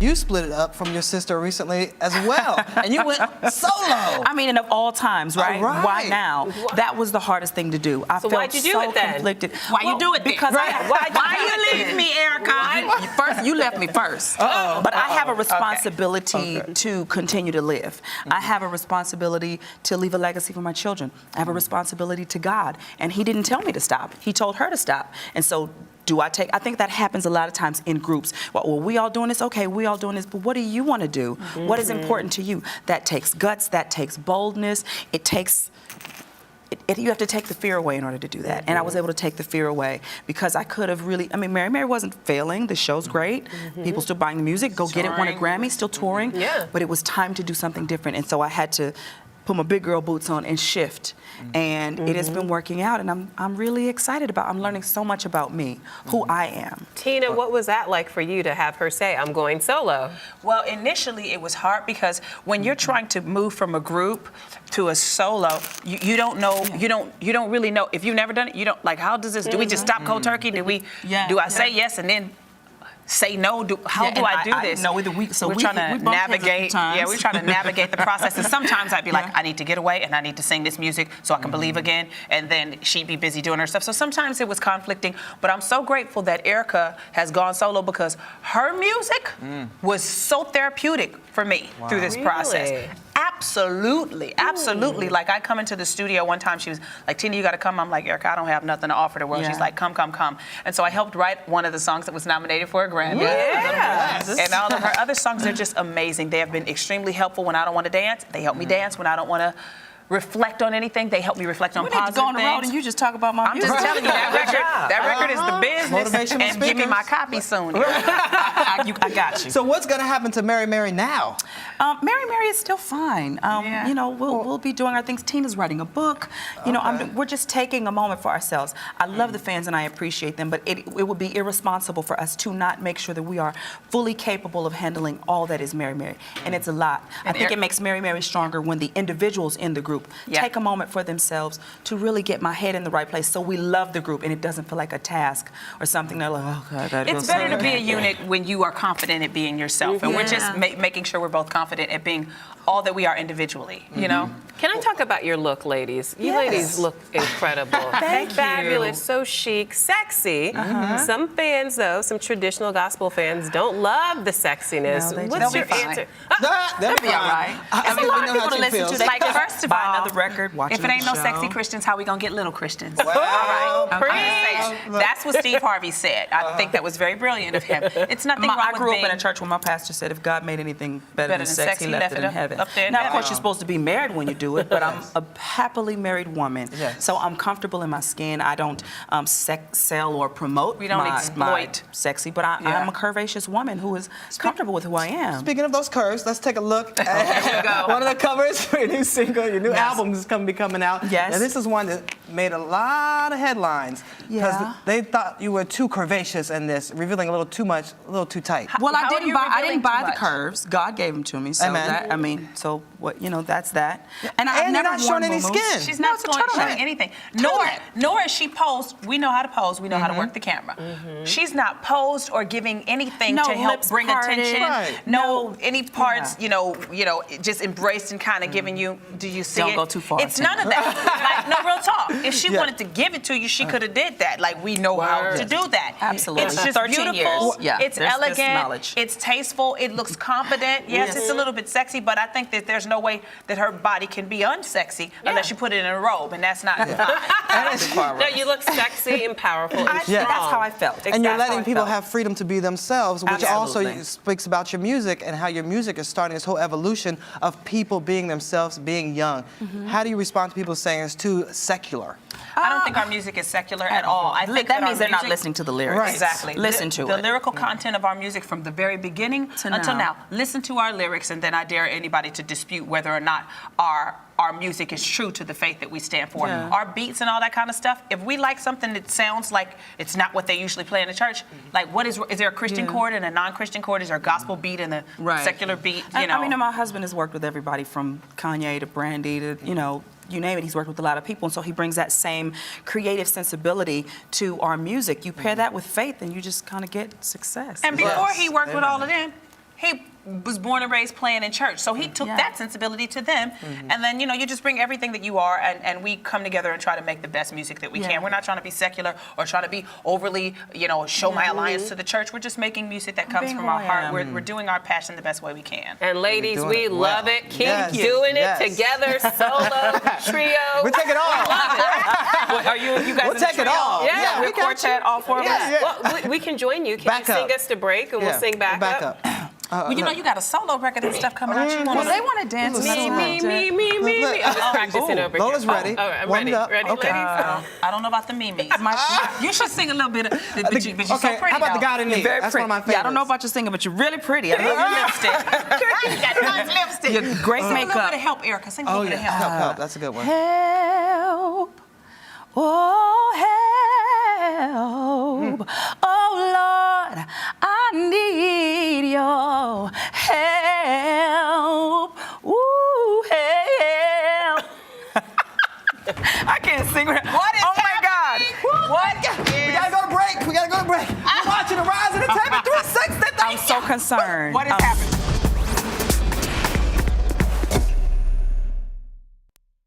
you split it up from your sister recently as well, and you went solo. I mean, and of all times, right? Right. Why now? That was the hardest thing to do. I So felt why'd you do so it then? conflicted. Why you do it then? Because Why you leave me, Erica? First, you left me first. But I have a responsibility to continue to live. I have a responsibility to leave a legacy for my children. I have a responsibility to God. And He didn't tell me to stop. He told her to stop. And so I think that happens a lot of times in groups. Well, we all doing this? Okay, we all doing this, but what do you want to do? What is important to you? That takes guts, that takes boldness. It takes, you have to take the fear away in order to do that. And I was able to take the fear away because I could have really, I mean, Mary Mary wasn't failing. The show's great. People still buying the music. Go get it, won a Grammy, still touring. Yeah. But it was time to do something different. And so I had to put my big girl boots on and shift. And it has been working out, and I'm really excited about. I'm learning so much about me, who I am. Tina, what was that like for you to have her say, "I'm going solo"? Well, initially it was hard because when you're trying to move from a group to a solo, you don't know, you don't really know. If you've never done it, you don't, like, how does this, do we just stop cold turkey? Do I say yes and then say no? How do I do this? No, we're trying to navigate. Yeah, we're trying to navigate the process. And sometimes I'd be like, I need to get away and I need to sing this music so I can believe again. And then she'd be busy doing her stuff. So sometimes it was conflicting. But I'm so grateful that Erica has gone solo because her music was so therapeutic for me through this process. Absolutely, absolutely. Like, I come into the studio one time, she was like, "Tina, you got to come." I'm like, "Erica, I don't have nothing to offer the world." She's like, "Come, come, come." And so I helped write one of the songs that was nominated for a Grammy. And all of her other songs are just amazing. They have been extremely helpful when I don't want to dance. They help me dance when I don't want to reflect on anything. They help me reflect on positive things. We need to go on the road and you just talk about my music. I'm just telling you, that record is the business. Motivational and give me my copy soon. I got you. So what's going to happen to Mary Mary now? Mary Mary is still fine. You know, we'll be doing our things. Tina's writing a book. You know, we're just taking a moment for ourselves. I love the fans and I appreciate them, but it would be irresponsible for us to not make sure that we are fully capable of handling all that is Mary Mary. And it's a lot. I think it makes Mary Mary stronger when the individuals in the group take a moment for themselves to really get my head in the right place so we love the group and it doesn't feel like a task or something they're like, oh God, I gotta go It's better to be a unit when you are confident at being yourself. And we're just making sure we're both confident at being all that we are individually, you know? Can I talk about your look, ladies? You ladies look incredible. Thank you. Fabulous, so chic, sexy. Some fans, though, some traditional gospel fans, don't love the sexiness. No, What's they'll your be fine. answer? They'll be all right. There's a lot of people to listen to. They Like, can first of buy all, another record, watch if it ain't no show. sexy Christians, how we gonna get little Christians? Well, I'm just preach. saying. That's what Steve Harvey said. I think that was very brilliant of him. It's nothing wrong I with grew up being in a church where my pastor said if God made anything better than sex, he left it in heaven. up there in Now, of heaven. course, you're supposed to be married when you do it, but I'm a happily married woman. Yes. So I'm comfortable in my skin. I don't sell or promote We don't my exploit. sexy, but I'm a curvaceous woman who is comfortable with who I am. Speaking of those curves, let's take a look at one of the covers for your new single. Your new album is going to be coming out. Yes. And this is one that made a lot of headlines because Yeah. they thought you were too curvaceous in this, revealing a little too much, a little too tight. Well, How I are didn't you buy revealing too the much? curves. God gave them to me. So Amen. that, I mean, so what, you know, that's that. And I've And you're never not showing worn any muumuus. skin. She's No, not it's a turtleneck. showing anything. Turtleneck. Nor is she posed. We know how to pose. We know how to work the camera. She's not posed or giving anything No to help lips bring parted. attention. Right. No, any parts, you know, just embraced and kind of giving you. Do you see Don't it? go too far, It's Tina. none of that. Like, no, real talk. If she wanted to give it to you, she could have did that. Like, we know how to do that. Absolutely. It's just 13 beautiful. years. Yeah, It's there's this elegant. knowledge. It's tasteful. It looks confident. Yes, it's a little bit sexy, but I think that there's no way that her body can be unsexy unless you put it in a robe, and that's not fine. No, you look sexy and powerful and strong. That's how I felt. And you're That's how letting I people felt. have freedom to be themselves, which also Absolutely. speaks about your music and how your music is starting this whole evolution of people being themselves, being young. How do you respond to people saying it's too secular? I don't think our music is secular at all. I think that our means they're not music- listening to the lyrics. Right. Exactly. Listen to the it. lyrical content of our music from the very beginning To until now. now. Listen to our lyrics, and then I dare anybody to dispute whether or not our music is true to the faith that we stand for. Yeah. Our beats and all that kind of stuff. If we like something that sounds like it's not what they usually play in the church, like what is there a Christian chord and a non-Christian chord? Is there a gospel beat and a secular beat? You know. I mean, my husband has worked with everybody from Kanye to Brandy to, you name it. He's worked with a lot of people, and so he brings that same creative sensibility to our music. You pair that with faith, and you just kind of get success. And before he worked with all of them, he was born and raised playing in church. So he took that sensibility to them. And then, you just bring everything that you are and we come together and try to make the best music that we can. We're not trying to be secular or trying to be overly, show my alliance to the church. We're just making music that comes from our heart. We're doing our passion the best way we can. And ladies, we love it. Keep Yes. doing it Yes. together, solo, trio. We take it all. Are you guys We'll in the take it trio? all. Yeah, we're quartet, all four of us. Yeah. Well, we can join you. Can Back you sing up. us to break and we'll sing back up? Well, you got a solo record and stuff coming out. You want Well, they want to dance. Me. I'm just practicing over here. Lola's ready. All right, I'm Warm ready. it up. Ready, Okay. ladies? I don't know about the Mimi. You should sing a little bit, but you're so Okay, pretty. how about the God in Me? Very That's pretty. one of my favorites. Yeah, I don't know about your singing, but you're really pretty. I love your lipstick. You got nice lipstick. Your great Sing a little makeup. bit of Help, Erica. Sing a Oh, little bit yeah. of Help. Help. That's a good one. Help, oh help, oh Lord, I need your help, ooh help. I can't sing. What is oh my God. We gotta go to break. We're watching the Rise of the Table 360. I'm so concerned. What is happening?